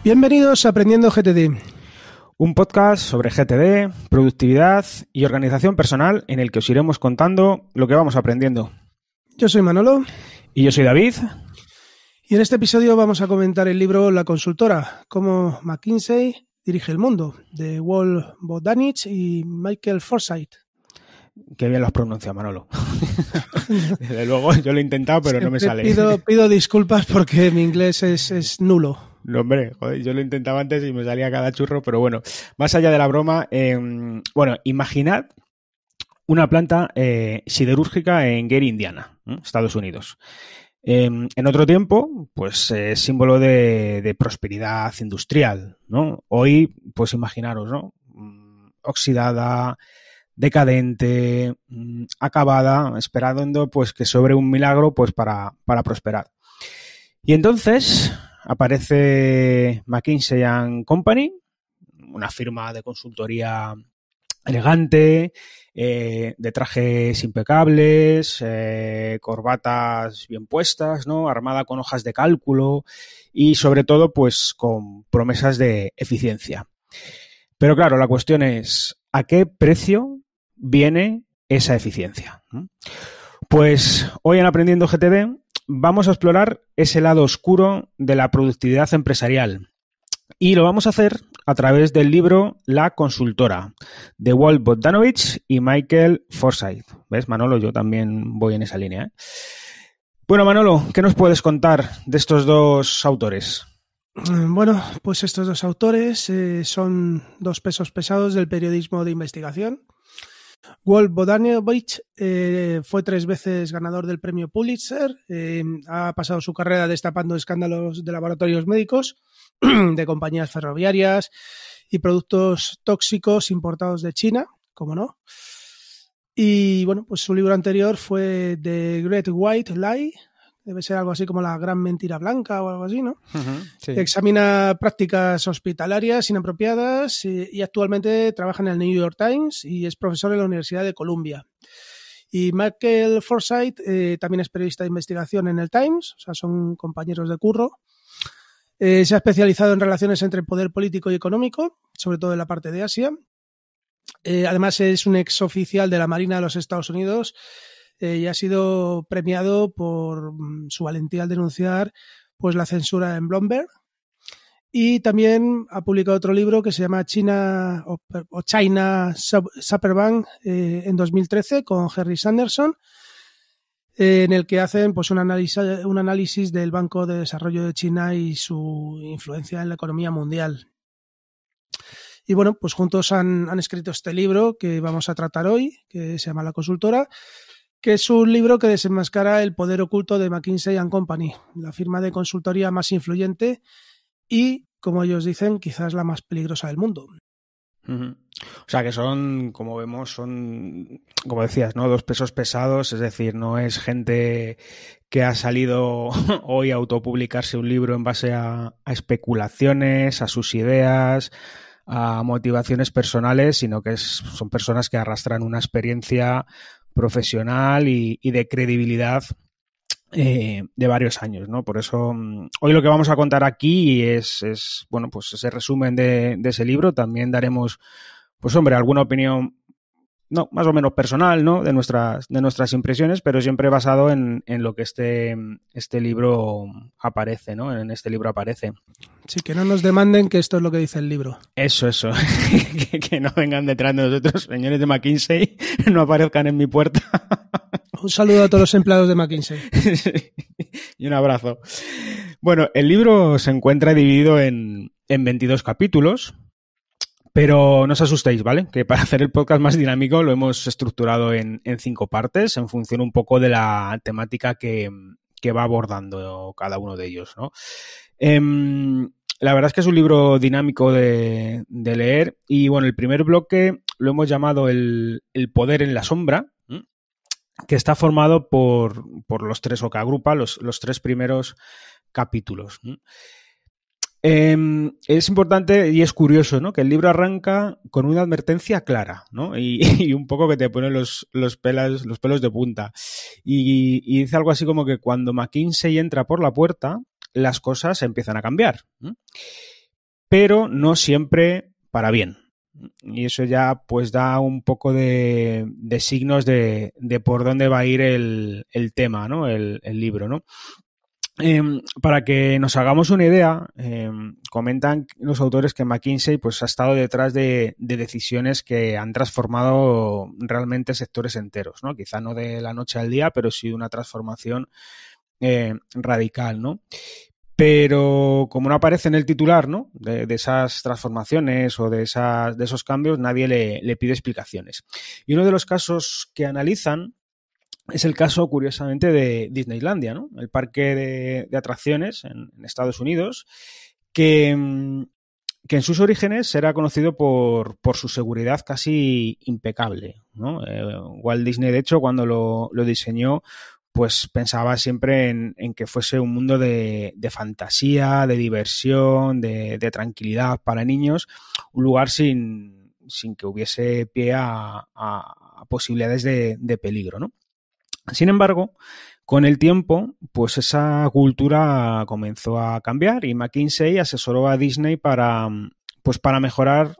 Bienvenidos a Aprendiendo GTD. Un podcast sobre GTD, productividad y organización personal en el que os iremos contando lo que vamos aprendiendo. Yo soy Manolo. Y yo soy David. Y en este episodio vamos a comentar el libro La consultora, cómo McKinsey dirige el mundo, de Walt Bodanich y Michael Forsythe. Qué bien lo has pronunciado, Manolo. Desde luego, yo lo he intentado, pero no me sale. Pido disculpas porque mi inglés es nulo. No, hombre, joder, yo lo intentaba antes y me salía cada churro, pero bueno, más allá de la broma, imaginad una planta siderúrgica en Gary, Indiana, Estados Unidos. En otro tiempo, pues símbolo de prosperidad industrial, ¿no? Hoy, pues imaginaros, ¿no? Oxidada, decadente, acabada, esperando pues que sobre un milagro pues para prosperar. Y entonces aparece McKinsey & Company, una firma de consultoría elegante, de trajes impecables, corbatas bien puestas, ¿no? Armada con hojas de cálculo y sobre todo pues con promesas de eficiencia. Pero claro, la cuestión es, ¿a qué precio viene esa eficiencia? Pues hoy en Aprendiendo GTD vamos a explorar ese lado oscuro de la productividad empresarial y lo vamos a hacer a través del libro La consultora, de Walt Bodanich y Michael Forsythe. ¿Ves, Manolo? Yo también voy en esa línea, ¿eh? Bueno, Manolo, ¿qué nos puedes contar de estos dos autores? Bueno, pues estos dos autores son dos pesos pesados del periodismo de investigación. Walt Bodanich fue 3 veces ganador del premio Pulitzer, ha pasado su carrera destapando escándalos de laboratorios médicos, de compañías ferroviarias y productos tóxicos importados de China, como no. Y bueno, pues su libro anterior fue The Great White Lie, debe ser algo así como La gran mentira blanca o algo así, ¿no? Sí. Examina prácticas hospitalarias inapropiadas y actualmente trabaja en el New York Times y es profesor en la Universidad de Columbia. Y Michael Forsythe también es periodista de investigación en el Times, o sea, son compañeros de curro. Se ha especializado en relaciones entre poder político y económico, sobre todo en la parte de Asia. Además es un exoficial de la Marina de los Estados Unidos y ha sido premiado por su valentía al denunciar pues la censura en Bloomberg. Y también ha publicado otro libro que se llama China Superbank en 2013 con Henry Sanderson, en el que hacen pues un análisis del Banco de Desarrollo de China y su influencia en la economía mundial. Y bueno, pues juntos han escrito este libro que vamos a tratar hoy, que se llama La consultora, que es un libro que desenmascara el poder oculto de McKinsey & Company, la firma de consultoría más influyente y, como ellos dicen, quizás la más peligrosa del mundo. O sea que son, como vemos, como decías, ¿no? Dos pesos pesados, es decir, no es gente que ha salido hoy a autopublicarse un libro en base a especulaciones, a sus ideas, a motivaciones personales, sino que son personas que arrastran una experiencia profesional y de credibilidad de varios años, ¿no? Por eso hoy lo que vamos a contar aquí es bueno, pues ese resumen de ese libro. También daremos, pues hombre, alguna opinión más o menos personal, ¿no? De nuestras impresiones, pero siempre basado en lo que este libro aparece, ¿no? En este libro aparece. Sí, que no nos demanden que esto es lo que dice el libro. Eso. que no vengan detrás de nosotros, señores de McKinsey, no aparezcan en mi puerta. Un saludo a todos los empleados de McKinsey. Y un abrazo. Bueno, el libro se encuentra dividido en 22 capítulos, pero no os asustéis, ¿vale? Que para hacer el podcast más dinámico lo hemos estructurado en 5 partes, en función un poco de la temática que va abordando cada uno de ellos, ¿no? La verdad es que es un libro dinámico de leer y, bueno, el primer bloque lo hemos llamado el poder en la sombra, que está formado por los 3, o que agrupa los 3 primeros capítulos. Es importante y es curioso, ¿no? Que el libro arranca con una advertencia clara, ¿no? Y un poco que te pone los pelos de punta. Y dice algo así como que cuando McKinsey entra por la puerta, las cosas empiezan a cambiar. pero no siempre para bien. Y eso ya pues da un poco de signos de por dónde va a ir el tema, ¿no? El libro, ¿no? Para que nos hagamos una idea, comentan los autores que McKinsey pues, ha estado detrás de decisiones que han transformado realmente sectores enteros, ¿no? Quizá no de la noche al día, pero sí de una transformación radical, ¿no? Pero como no aparece en el titular, ¿no? de esas transformaciones o de esos cambios, nadie le pide explicaciones. Y uno de los casos que analizan es el caso, curiosamente, de Disneylandia, ¿no? El parque de atracciones en Estados Unidos, que en sus orígenes era conocido por su seguridad casi impecable, ¿no? Walt Disney, de hecho, cuando lo diseñó, pues pensaba siempre en que fuese un mundo de fantasía, de diversión, de tranquilidad para niños, un lugar sin que hubiese pie a posibilidades de peligro, ¿no? Sin embargo, con el tiempo, pues esa cultura comenzó a cambiar y McKinsey asesoró a Disney para mejorar,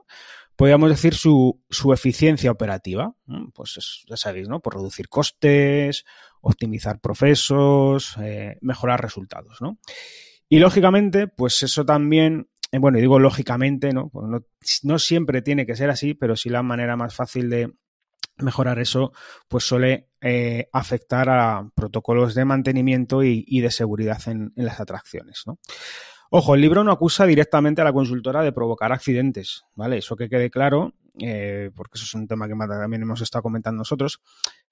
podríamos decir, su eficiencia operativa. Pues ya sabéis, ¿no? Por reducir costes, optimizar procesos, mejorar resultados, ¿no? Y lógicamente, pues eso también, bueno, y digo lógicamente, ¿no? Pues no siempre tiene que ser así, pero sí la manera más fácil de mejorar eso, pues suele afectar a protocolos de mantenimiento y de seguridad en las atracciones, ¿no? Ojo, el libro no acusa directamente a la consultora de provocar accidentes, ¿vale? Eso que quede claro, porque eso es un tema que también hemos estado comentando nosotros,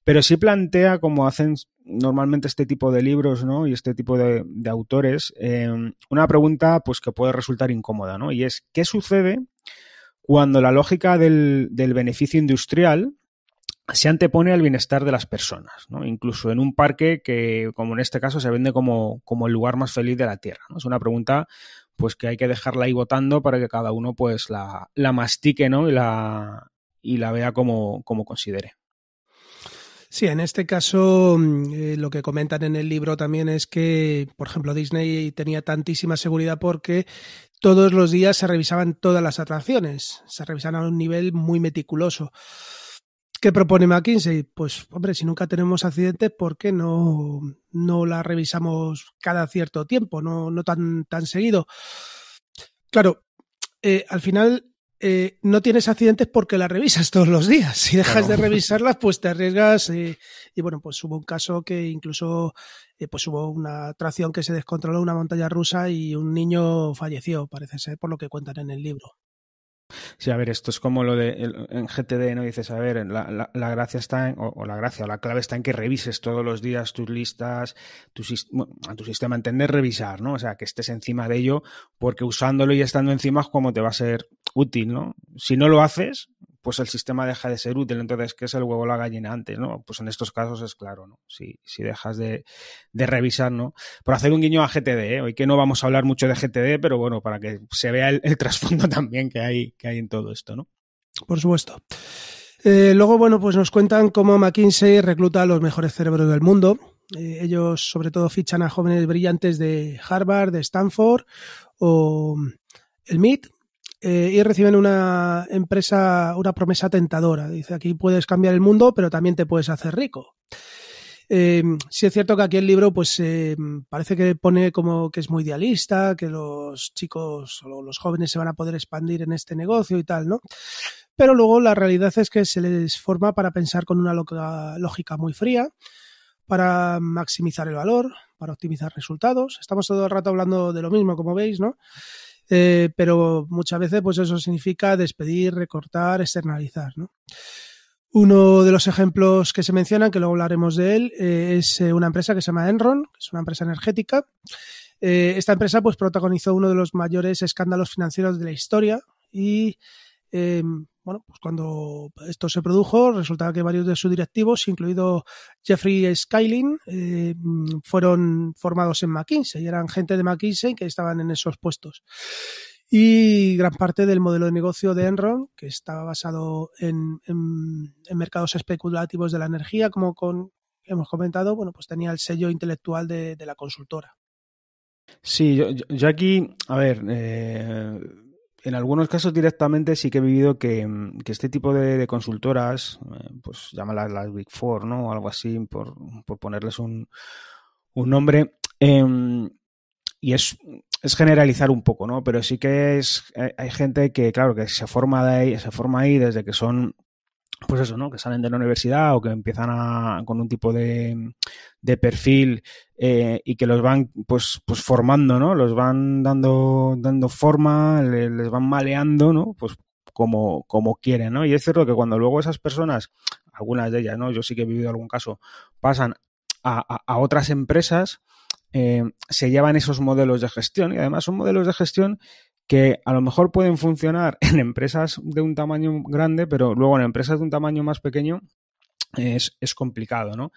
pero sí plantea, como hacen normalmente este tipo de libros, ¿no? Y este tipo de autores, una pregunta pues que puede resultar incómoda, ¿no? Y es, ¿qué sucede cuando la lógica del beneficio industrial se antepone al bienestar de las personas, ¿no? Incluso en un parque que, como en este caso, se vende como el lugar más feliz de la Tierra, ¿no? Es una pregunta pues que hay que dejarla ahí votando para que cada uno pues la mastique, ¿no? y la vea como considere. Sí, en este caso lo que comentan en el libro también es que, por ejemplo, Disney tenía tantísima seguridad porque todos los días se revisaban todas las atracciones, se revisaban a un nivel muy meticuloso. ¿Qué propone McKinsey? Pues, hombre, si nunca tenemos accidentes, ¿por qué no la revisamos cada cierto tiempo, no tan seguido? Claro, al final no tienes accidentes porque las revisas todos los días. Si dejas de revisarlas, pues te arriesgas. Y bueno, pues hubo un caso que incluso pues hubo una atracción que se descontroló, una montaña rusa, y un niño falleció, parece ser, por lo que cuentan en el libro. Sí, a ver, esto es como lo de en GTD, ¿no? Dices, a ver, la gracia está en, o la gracia o la clave está en que revises todos los días tus listas, a tu sistema, entender revisar, ¿no? O sea, que estés encima de ello, porque usándolo y estando encima es como te va a ser útil, ¿no? Si no lo haces, pues el sistema deja de ser útil. Entonces, ¿qué es el huevo o la gallina antes, no? Pues en estos casos es claro, ¿no? Si dejas de revisar, ¿no? Por hacer un guiño a GTD, ¿eh? Hoy que no vamos a hablar mucho de GTD, pero bueno, para que se vea el trasfondo también que hay en todo esto, ¿no? Por supuesto. Luego, bueno, pues nos cuentan cómo McKinsey recluta a los mejores cerebros del mundo. Ellos, sobre todo, fichan a jóvenes brillantes de Harvard, de Stanford o el MIT, y reciben una promesa tentadora. Dice, aquí puedes cambiar el mundo, pero también te puedes hacer rico. Sí es cierto que aquí el libro pues parece que pone como que es muy idealista, que los chicos o los jóvenes se van a poder expandir en este negocio y tal, ¿no? Pero luego la realidad es que se les forma para pensar con una lógica muy fría, para maximizar el valor, para optimizar resultados. Estamos todo el rato hablando de lo mismo, como veis, ¿no? Pero muchas veces pues eso significa despedir, recortar, externalizar, ¿no? Uno de los ejemplos que se mencionan, que luego hablaremos de él, es una empresa que se llama Enron, que es una empresa energética. Esta empresa pues protagonizó uno de los mayores escándalos financieros de la historia y bueno, pues cuando esto se produjo, resultaba que varios de sus directivos, incluido Jeffrey Skilling, fueron formados en McKinsey, eran gente de McKinsey que estaban en esos puestos. Y gran parte del modelo de negocio de Enron, que estaba basado en mercados especulativos de la energía, como hemos comentado, bueno, pues tenía el sello intelectual de la consultora. Sí, yo aquí, a ver, en algunos casos directamente sí que he vivido que este tipo de consultoras, pues llámalas las Big Four, ¿no? O algo así, por ponerles un nombre, y es generalizar un poco, ¿no? Pero sí que hay gente que, claro, que se forma ahí desde que son, pues eso, ¿no? Que salen de la universidad o que empiezan con un tipo de perfil y que los van pues formando, ¿no? Los van dando forma, les van maleando, ¿no? Pues como quieren, ¿no? Y es cierto que cuando luego esas personas, algunas de ellas, ¿no? Yo sí que he vivido algún caso, pasan a otras empresas, se llevan esos modelos de gestión, y además son modelos de gestión que a lo mejor pueden funcionar en empresas de un tamaño grande, pero luego en empresas de un tamaño más pequeño es complicado, ¿no?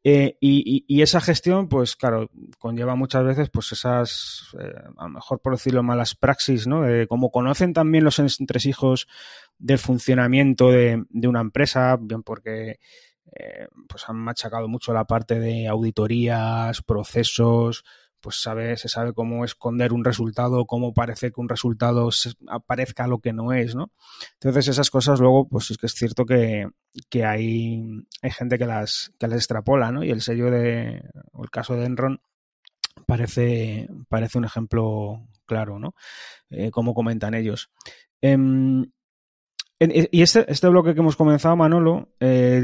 Y esa gestión, pues claro, conlleva muchas veces pues esas, a lo mejor por decirlo, malas praxis, ¿no? Como conocen también los entresijos del funcionamiento de una empresa, bien porque pues han machacado mucho la parte de auditorías, procesos, pues se sabe cómo esconder un resultado, cómo parece que un resultado aparezca lo que no es, ¿no? Entonces esas cosas luego, pues es que es cierto que hay gente que las extrapola, ¿no? Y el sello o el caso de Enron parece un ejemplo claro, ¿no? Como comentan ellos. Y este bloque que hemos comenzado, Manolo,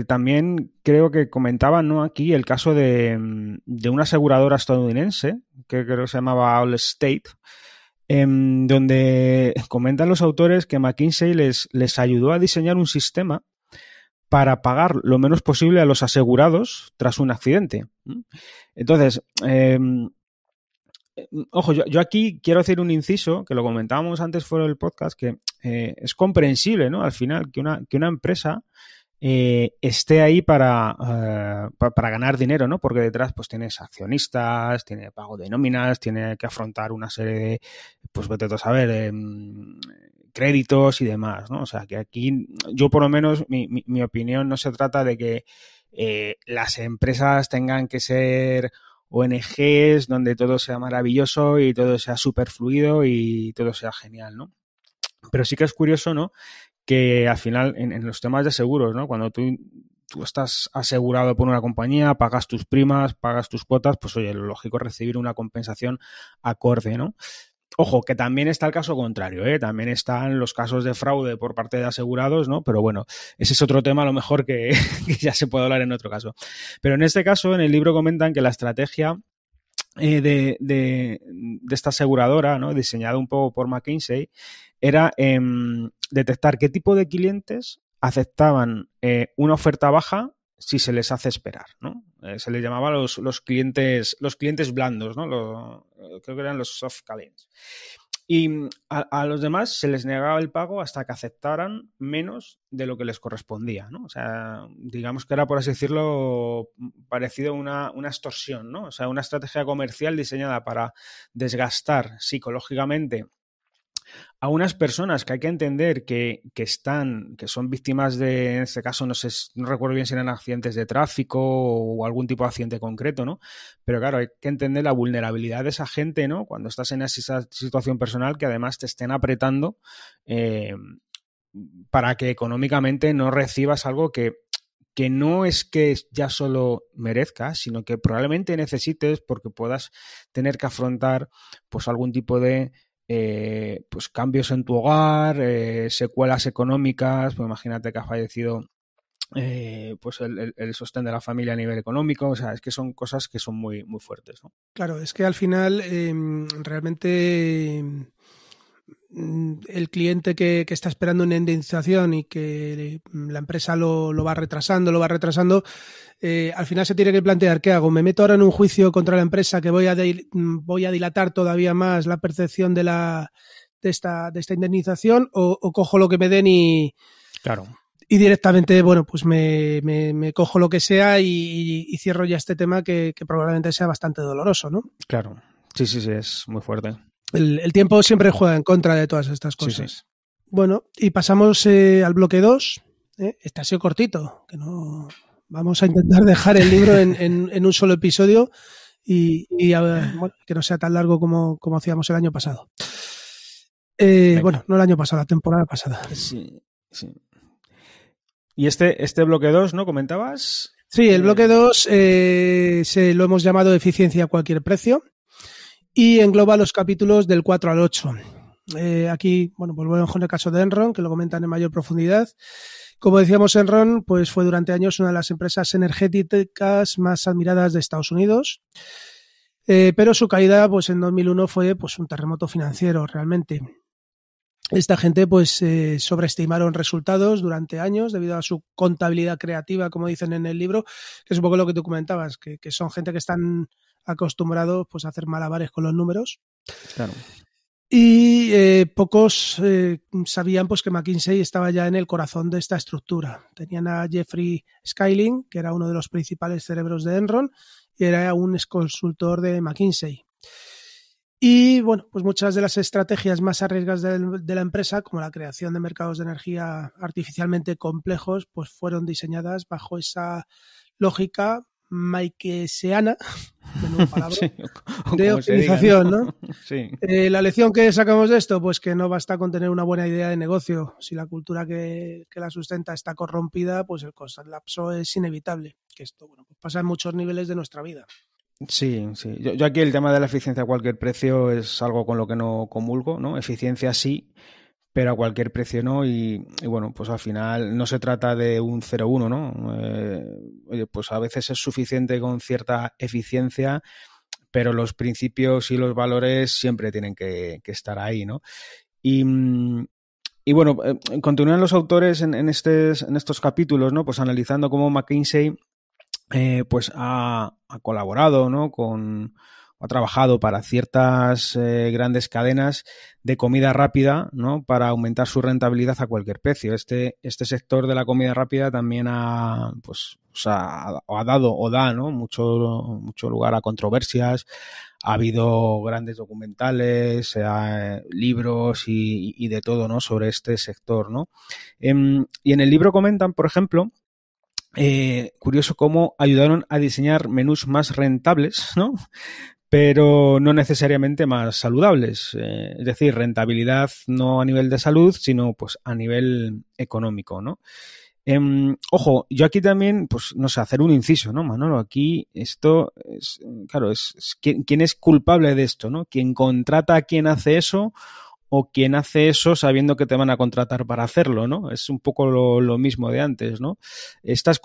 también creo que comentaban, ¿no? Aquí el caso de una aseguradora estadounidense, que creo que se llamaba Allstate, donde comentan los autores que McKinsey les ayudó a diseñar un sistema para pagar lo menos posible a los asegurados tras un accidente. Entonces, ojo, yo aquí quiero hacer un inciso, que lo comentábamos antes fuera del podcast, que es comprensible, ¿no? Al final, que una empresa esté ahí para ganar dinero, ¿no? Porque detrás pues tienes accionistas, tiene pago de nóminas, tiene que afrontar una serie de, pues vete a saber, créditos y demás, ¿no? O sea, que aquí yo por lo menos, mi opinión no se trata de que las empresas tengan que ser ONGs donde todo sea maravilloso y todo sea súper fluido y todo sea genial, ¿no? Pero sí que es curioso, ¿no? Que al final en los temas de seguros, ¿no? Cuando tú estás asegurado por una compañía, pagas tus primas, pagas tus cuotas, pues oye, lo lógico es recibir una compensación acorde, ¿no? Ojo, que también está el caso contrario, ¿eh? También están los casos de fraude por parte de asegurados, ¿no? Pero bueno, ese es otro tema a lo mejor que ya se puede hablar en otro caso. Pero en este caso, en el libro comentan que la estrategia de esta aseguradora, ¿no? Diseñada un poco por McKinsey, era detectar qué tipo de clientes aceptaban una oferta baja si se les hace esperar, ¿no? Se les llamaba los clientes blandos, ¿no? Creo que eran los soft clients. Y a los demás se les negaba el pago hasta que aceptaran menos de lo que les correspondía, ¿no? O sea, digamos que era, por así decirlo, parecido a una extorsión, ¿no? O sea, una estrategia comercial diseñada para desgastar psicológicamente a unas personas que hay que entender que son víctimas de, en este caso, no recuerdo bien si eran accidentes de tráfico o algún tipo de accidente concreto, ¿no? Pero claro, hay que entender la vulnerabilidad de esa gente, ¿no? Cuando estás en esa situación personal, que además te estén apretando para que económicamente no recibas algo que no es que ya solo merezcas, sino que probablemente necesites porque puedas tener que afrontar pues algún tipo de pues cambios en tu hogar, secuelas económicas, pues imagínate que ha fallecido pues el sostén de la familia a nivel económico, o sea, es que son cosas que son muy, muy fuertes, ¿no? Claro, es que al final realmente el cliente que está esperando una indemnización y que la empresa lo va retrasando, al final se tiene que plantear, ¿qué hago? ¿Me meto ahora en un juicio contra la empresa que voy a dilatar todavía más la percepción de esta indemnización o cojo lo que me den y... Claro. Y directamente, bueno, pues me cojo lo que sea y cierro ya este tema que probablemente sea bastante doloroso, ¿no? Claro, sí, es muy fuerte. El tiempo siempre juega en contra de todas estas cosas. Sí. Bueno, y pasamos al bloque 2. Este ha sido cortito, que no... Vamos a intentar dejar el libro en un solo episodio y a ver, bueno, que no sea tan largo como hacíamos el año pasado. Bueno, no el año pasado, la temporada pasada. Sí, sí. Y este bloque 2, ¿no? ¿Comentabas? Sí, el bloque 2 lo hemos llamado Eficiencia a cualquier precio y engloba los capítulos del 4 al 8. Aquí, bueno, pues volvemos con el caso de Enron, que lo comentan en mayor profundidad. Como decíamos, Enron pues fue durante años una de las empresas energéticas más admiradas de Estados Unidos, pero su caída pues en 2001 fue pues un terremoto financiero realmente. Esta gente pues sobreestimaron resultados durante años debido a su contabilidad creativa, como dicen en el libro, que es un poco lo que tú comentabas, que son gente que están acostumbrados pues a hacer malabares con los números. Claro. Y pocos sabían pues que McKinsey estaba ya en el corazón de esta estructura. Tenían a Jeffrey Skilling, que era uno de los principales cerebros de Enron, y era un exconsultor de McKinsey. Y bueno, pues muchas de las estrategias más arriesgadas de la empresa, como la creación de mercados de energía artificialmente complejos, pues fueron diseñadas bajo esa lógica mikesiana, menudo palabra, Sí, de optimización, diga, ¿no? Sí. La lección que sacamos de esto, pues que no basta con tener una buena idea de negocio. Si la cultura que la sustenta está corrompida, pues el colapso es inevitable. Que esto, bueno, pues pasa en muchos niveles de nuestra vida. Sí, sí. Yo aquí el tema de la eficiencia a cualquier precio es algo con lo que no comulgo, ¿no? Eficiencia sí, pero a cualquier precio no. Y bueno, pues al final no se trata de un 0-1, ¿no? Oye, pues a veces es suficiente con cierta eficiencia, pero los principios y los valores siempre tienen que estar ahí, ¿no? Y bueno, continúan los autores en estos capítulos, ¿no? Pues analizando cómo McKinsey pues ha colaborado, ¿no? Ha trabajado para ciertas grandes cadenas de comida rápida, ¿no? Para aumentar su rentabilidad a cualquier precio. Este sector de la comida rápida también ha dado o da, ¿no? Mucho lugar a controversias. Ha habido grandes documentales, libros y de todo, ¿no? Sobre este sector, ¿no? Y en el libro comentan, por ejemplo, curioso cómo ayudaron a diseñar menús más rentables, ¿no? Pero no necesariamente más saludables. Es decir, rentabilidad no a nivel de salud, sino pues a nivel económico, ¿no? Ojo, yo aquí también, pues no sé, hacer un inciso, ¿no, Manolo? Aquí esto es, claro, es ¿quién es culpable de esto, ¿no? ¿Quién contrata a quien hace eso? O quien hace eso sabiendo que te van a contratar para hacerlo, ¿no? Es un poco lo mismo de antes, ¿no? Estas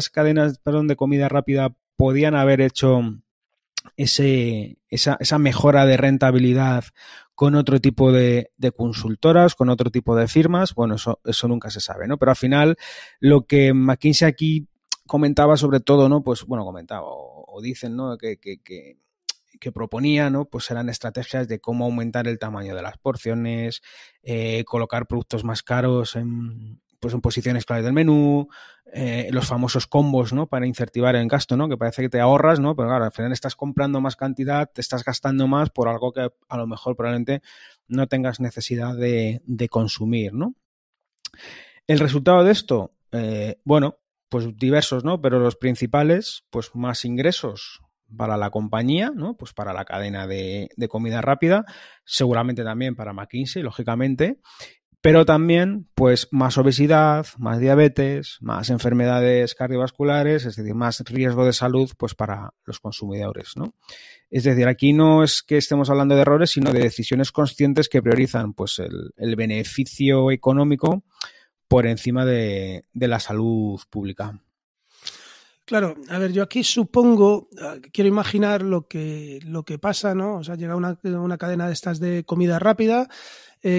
cadenas, de comida rápida podían haber hecho esa mejora de rentabilidad con otro tipo de consultoras, con otro tipo de firmas. Bueno, eso nunca se sabe, ¿no? Pero al final lo que McKinsey aquí comentaba sobre todo, ¿no? Pues bueno, comentaba o dicen, ¿no? Que proponía, ¿no? Pues eran estrategias de cómo aumentar el tamaño de las porciones, colocar productos más caros en posiciones claves del menú, los famosos combos, ¿no? Para incentivar el gasto, ¿no? Que parece que te ahorras, ¿no? Pero claro, al final estás comprando más cantidad, te estás gastando más por algo que a lo mejor probablemente no tengas necesidad de consumir, ¿no? El resultado de esto, bueno, pues diversos, ¿no? Pero los principales, pues más ingresos para la compañía, ¿no? Pues para la cadena de comida rápida, seguramente también para McKinsey, lógicamente, pero también, pues, más obesidad, más diabetes, más enfermedades cardiovasculares, es decir, más riesgo de salud, pues, para los consumidores, ¿no? Es decir, aquí no es que estemos hablando de errores, sino de decisiones conscientes que priorizan, pues, el beneficio económico por encima de la salud pública. Claro, a ver, yo aquí supongo, quiero imaginar lo que pasa, ¿no? O sea, llega una cadena de estas de comida rápida,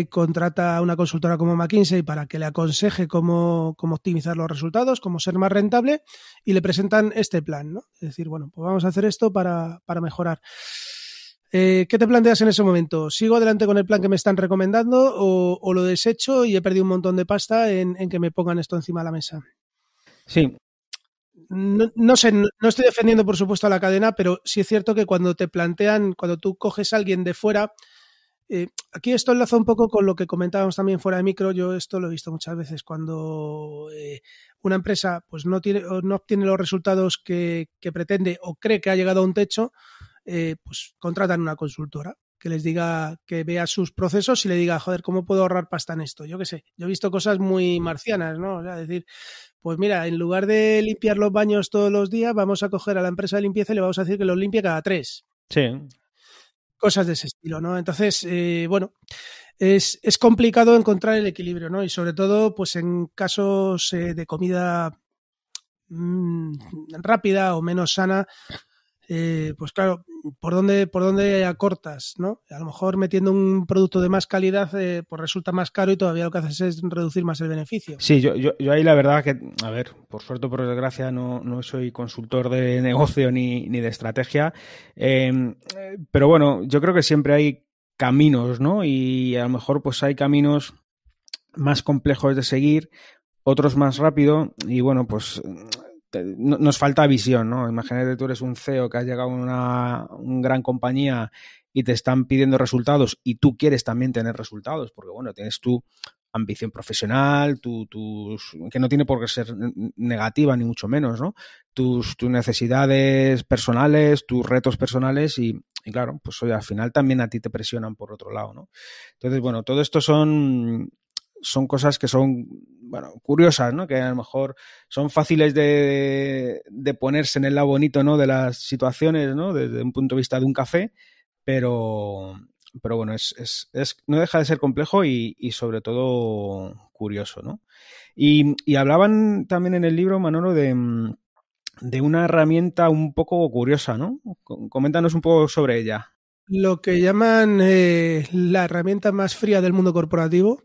contrata a una consultora como McKinsey para que le aconseje cómo optimizar los resultados, cómo ser más rentable, y le presentan este plan, ¿no? Es decir, bueno, pues vamos a hacer esto para mejorar. ¿Qué te planteas en ese momento? ¿Sigo adelante con el plan que me están recomendando o lo desecho y he perdido un montón de pasta en que me pongan esto encima de la mesa? Sí. No sé, no estoy defendiendo por supuesto a la cadena, pero sí es cierto que cuando te plantean, cuando tú coges a alguien de fuera, aquí esto enlaza un poco con lo que comentábamos también fuera de micro. Yo esto lo he visto muchas veces cuando una empresa pues no obtiene los resultados que pretende o cree que ha llegado a un techo, pues contratan una consultora que les diga, que vea sus procesos y le diga, joder, ¿cómo puedo ahorrar pasta en esto? Yo qué sé, yo he visto cosas muy marcianas, ¿no? O sea, decir, pues mira, en lugar de limpiar los baños todos los días, vamos a coger a la empresa de limpieza y le vamos a decir que los limpie cada 3. Sí. Cosas de ese estilo, ¿no? Entonces, bueno, es complicado encontrar el equilibrio, ¿no? Y sobre todo, pues en casos de comida rápida o menos sana, pues claro, ¿por dónde acortas, no? A lo mejor metiendo un producto de más calidad, pues resulta más caro y todavía lo que haces es reducir más el beneficio. Sí, yo ahí la verdad que, a ver, por suerte o por desgracia no soy consultor de negocio ni de estrategia, pero bueno, yo creo que siempre hay caminos, ¿no? Y a lo mejor pues hay caminos más complejos de seguir, otros más rápido y bueno, pues nos falta visión, ¿no? Imagínate, tú eres un CEO que has llegado a una gran compañía y te están pidiendo resultados y tú quieres también tener resultados, porque bueno, tienes tu ambición profesional, que no tiene por qué ser negativa ni mucho menos, ¿no? Tus necesidades personales, tus retos personales y claro, pues oye, al final también a ti te presionan por otro lado, ¿no? Entonces, bueno, todo esto son cosas que son, bueno, curiosas, ¿no? Que a lo mejor son fáciles de ponerse en el lado bonito, ¿no? De las situaciones, ¿no? Desde un punto de vista de un café, pero bueno, no deja de ser complejo y sobre todo curioso, ¿no? Y hablaban también en el libro, Manolo, de una herramienta un poco curiosa, ¿no? Coméntanos un poco sobre ella. Lo que llaman la herramienta más fría del mundo corporativo,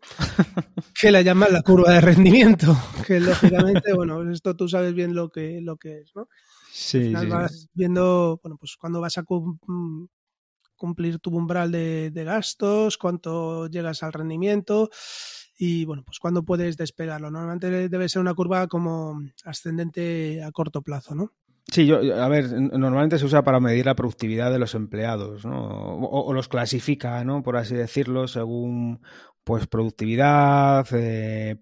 que la llaman la curva de rendimiento, que lógicamente, bueno, esto tú sabes bien lo que es, ¿no? Sí, al final sí. vas viendo, bueno, pues cuando vas a cumplir tu umbral de gastos, cuánto llegas al rendimiento y, bueno, pues cuándo puedes despegarlo. Normalmente debe ser una curva como ascendente a corto plazo, ¿no? Sí, a ver, normalmente se usa para medir la productividad de los empleados, ¿no? O los clasifica, ¿no? Por así decirlo, según pues productividad,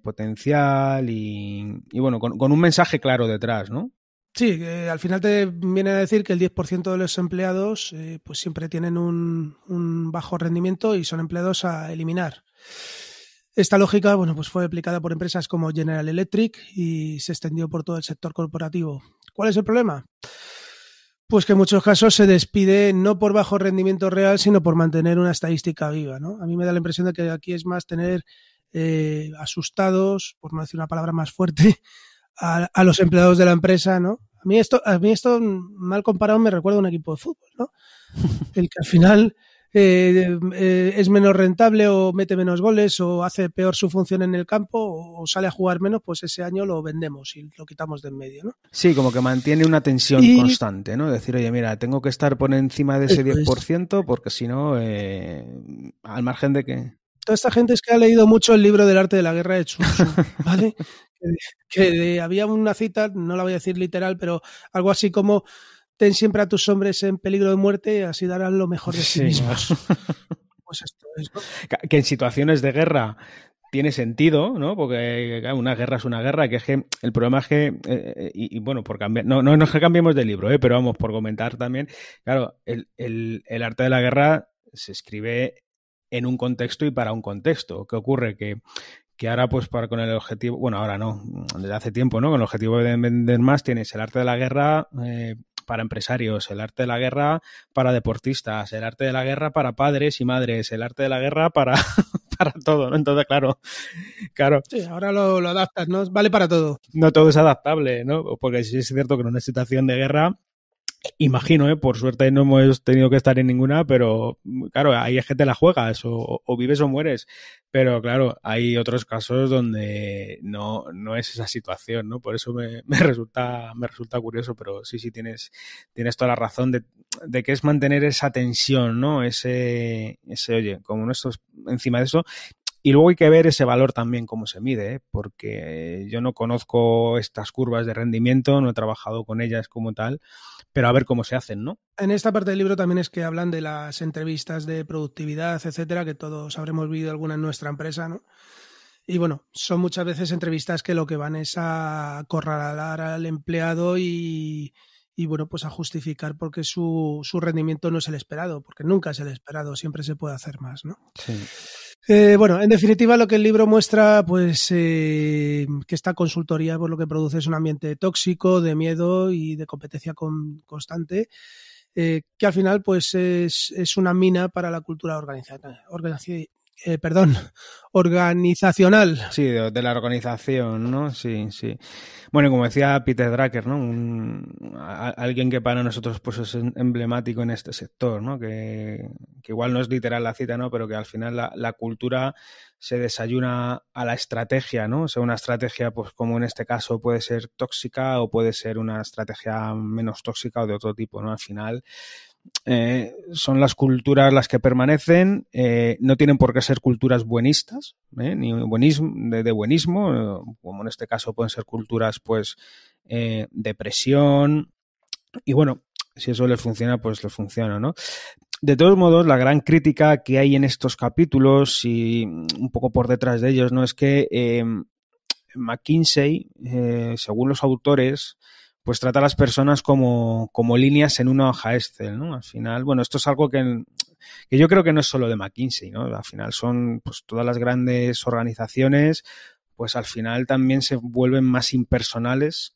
potencial y bueno, con un mensaje claro detrás, ¿no? Sí, al final te viene a decir que el 10% de los empleados pues siempre tienen un bajo rendimiento y son empleados a eliminar. Esta lógica, bueno, pues fue aplicada por empresas como General Electric y se extendió por todo el sector corporativo. ¿Cuál es el problema? Pues que en muchos casos se despide no por bajo rendimiento real, sino por mantener una estadística viva, ¿no? A mí me da la impresión de que aquí es más tener asustados, por no decir una palabra más fuerte, a los empleados de la empresa, ¿no? A mí esto mal comparado me recuerda a un equipo de fútbol, ¿no? El que al final es menos rentable o mete menos goles o hace peor su función en el campo o sale a jugar menos, pues ese año lo vendemos y lo quitamos de en medio, ¿no? Sí, como que mantiene una tensión constante, ¿no? Decir, oye, mira, tengo que estar por encima de ese 10% porque si no, al margen de que... Toda esta gente es que ha leído mucho el libro del arte de la guerra de Sun Tzu, ¿vale? Había una cita, no la voy a decir literal, pero algo así como: ten siempre a tus hombres en peligro de muerte, así darán lo mejor de sí mismos. Pues esto es, ¿no? Que en situaciones de guerra tiene sentido, ¿no? Porque una guerra es una guerra, que es que el problema es que, y bueno, por cambiar, no es que cambiemos de libro, pero vamos, por comentar también, claro, el arte de la guerra se escribe en un contexto y para un contexto. ¿Qué ocurre? Que ahora, pues, con el objetivo, bueno, ahora no, desde hace tiempo, ¿no? Con el objetivo de vender más, tienes el arte de la guerra para empresarios, el arte de la guerra para deportistas, el arte de la guerra para padres y madres, el arte de la guerra para todo, ¿no? Entonces, claro. Sí, ahora lo adaptas, ¿no? Vale para todo. No todo es adaptable, ¿no? Porque sí es cierto que en una situación de guerra, imagino, por suerte no hemos tenido que estar en ninguna, pero claro, ahí es que te la juegas, o vives o mueres. Pero claro, hay otros casos donde no es esa situación, ¿no? Por eso me resulta curioso, pero sí tienes toda la razón de que es mantener esa tensión, ¿no? Ese oye, como no estás encima de eso. Y luego hay que ver ese valor también, cómo se mide, porque yo no conozco estas curvas de rendimiento, no he trabajado con ellas como tal, pero a ver cómo se hacen, ¿no? En esta parte del libro también es que hablan de las entrevistas de productividad, etcétera, que todos habremos vivido alguna en nuestra empresa, ¿no? Y bueno, son muchas veces entrevistas que lo que van es a acorralar al empleado y y bueno, pues a justificar por qué su rendimiento no es el esperado, porque nunca es el esperado, siempre se puede hacer más, ¿no? Sí. Bueno, en definitiva lo que el libro muestra, pues que esta consultoría pues, lo que produce es un ambiente tóxico, de miedo y de competencia constante, que al final pues es una mina para la cultura organizacional. Sí, de la organización, ¿no? Sí, sí. Bueno, como decía Peter Drucker, ¿no? Alguien que para nosotros pues es emblemático en este sector, ¿no? Que igual no es literal la cita, ¿no? Pero que al final la cultura se desayuna a la estrategia, ¿no? O sea, una estrategia, pues como en este caso puede ser tóxica o puede ser una estrategia menos tóxica o de otro tipo, ¿no? Al final son las culturas las que permanecen, no tienen por qué ser culturas buenistas, ni buenismo, de buenismo, como en este caso pueden ser culturas pues de presión, y bueno, si eso les funciona, pues les funciona, ¿no? De todos modos, la gran crítica que hay en estos capítulos y un poco por detrás de ellos, ¿no? Es que McKinsey, según los autores, pues trata a las personas como líneas en una hoja Excel, ¿no? Al final, bueno, esto es algo que yo creo que no es solo de McKinsey, ¿no? Al final son pues todas las grandes organizaciones, pues al final también se vuelven más impersonales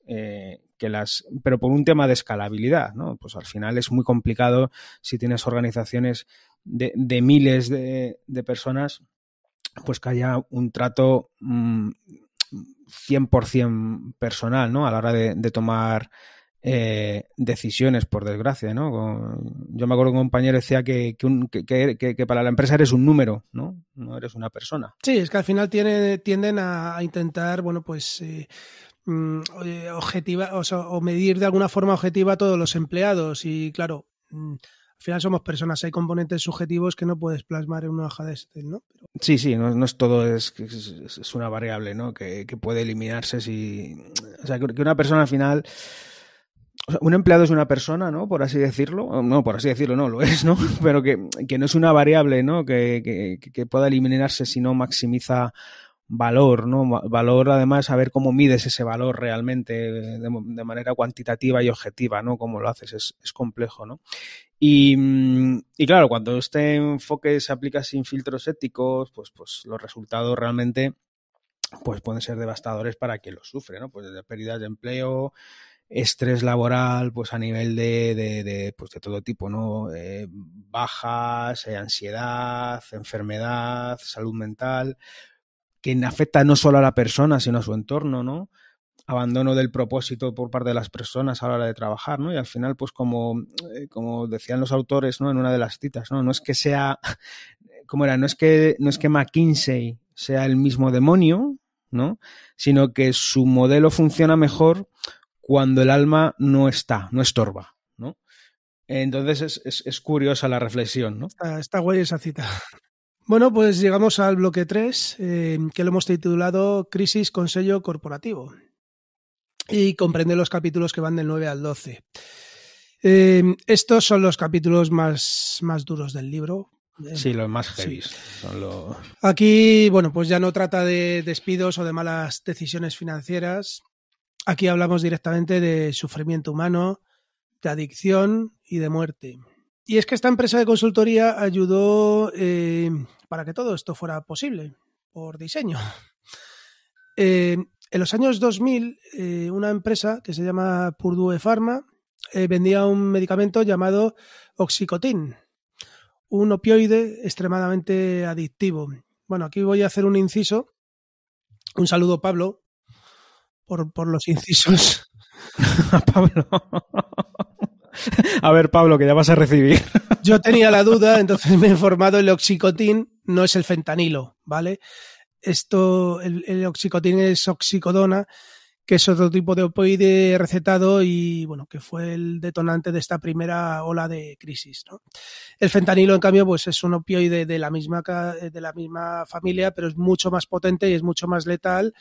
pero por un tema de escalabilidad, ¿no? Pues al final es muy complicado si tienes organizaciones de miles de personas, pues que haya un trato 100% personal, ¿no? A la hora de tomar decisiones, por desgracia, ¿no? Yo me acuerdo que un compañero decía que para la empresa eres un número, ¿no? No eres una persona. Sí, es que al final tienden a intentar, bueno, pues objetiva, o medir de alguna forma objetiva a todos los empleados y claro, al final somos personas, hay componentes subjetivos que no puedes plasmar en una hoja de Excel, ¿no? Pero... Sí, no es todo, es una variable, ¿no? Que puede eliminarse o sea, que una persona al final... O sea, un empleado es una persona, ¿no? Por así decirlo. No, por así decirlo, no, lo es, ¿no? Pero que no es una variable, ¿no? Que pueda eliminarse si no maximiza valor, ¿no? Valor, además, a ver cómo mides ese valor realmente de manera cuantitativa y objetiva, ¿no? Cómo lo haces, es complejo, ¿no? Y claro, cuando este enfoque se aplica sin filtros éticos, pues los resultados realmente pues pueden ser devastadores para quien los sufre, ¿no? Pues desde pérdidas de empleo, estrés laboral, pues a nivel pues de todo tipo, ¿no? Bajas, ansiedad, enfermedad, salud mental, que afecta no solo a la persona, sino a su entorno, ¿no? Abandono del propósito por parte de las personas a la hora de trabajar, ¿no? Y al final, pues como decían los autores, ¿no? En una de las citas, ¿no? No es que sea, ¿cómo era? No es que McKinsey sea el mismo demonio, ¿no? Sino que su modelo funciona mejor cuando el alma no estorba, ¿no? Entonces es curiosa la reflexión, ¿no? Está guay esa cita. Bueno, pues llegamos al bloque 3, que lo hemos titulado Crisis con sello corporativo. Y comprende los capítulos que van del 9 al 12. Estos son los capítulos más duros del libro. Sí, los más heavy. Sí. Aquí, bueno, pues ya no trata de despidos o de malas decisiones financieras. Aquí hablamos directamente de sufrimiento humano, de adicción y de muerte. Y es que esta empresa de consultoría ayudó para que todo esto fuera posible, por diseño. En los años 2000, una empresa que se llama Purdue Pharma vendía un medicamento llamado Oxycontin, un opioide extremadamente adictivo. Bueno, aquí voy a hacer un inciso. Un saludo, Pablo, por los incisos. Pablo. A ver, Pablo, que ya vas a recibir. Yo tenía la duda, entonces me he informado. El Oxycontin no es el fentanilo, ¿vale? El Oxycontin es oxicodona, que es otro tipo de opioide recetado y, bueno, que fue el detonante de esta primera ola de crisis, ¿no? El fentanilo, en cambio, pues es un opioide de la misma familia, pero es mucho más potente y es mucho más letal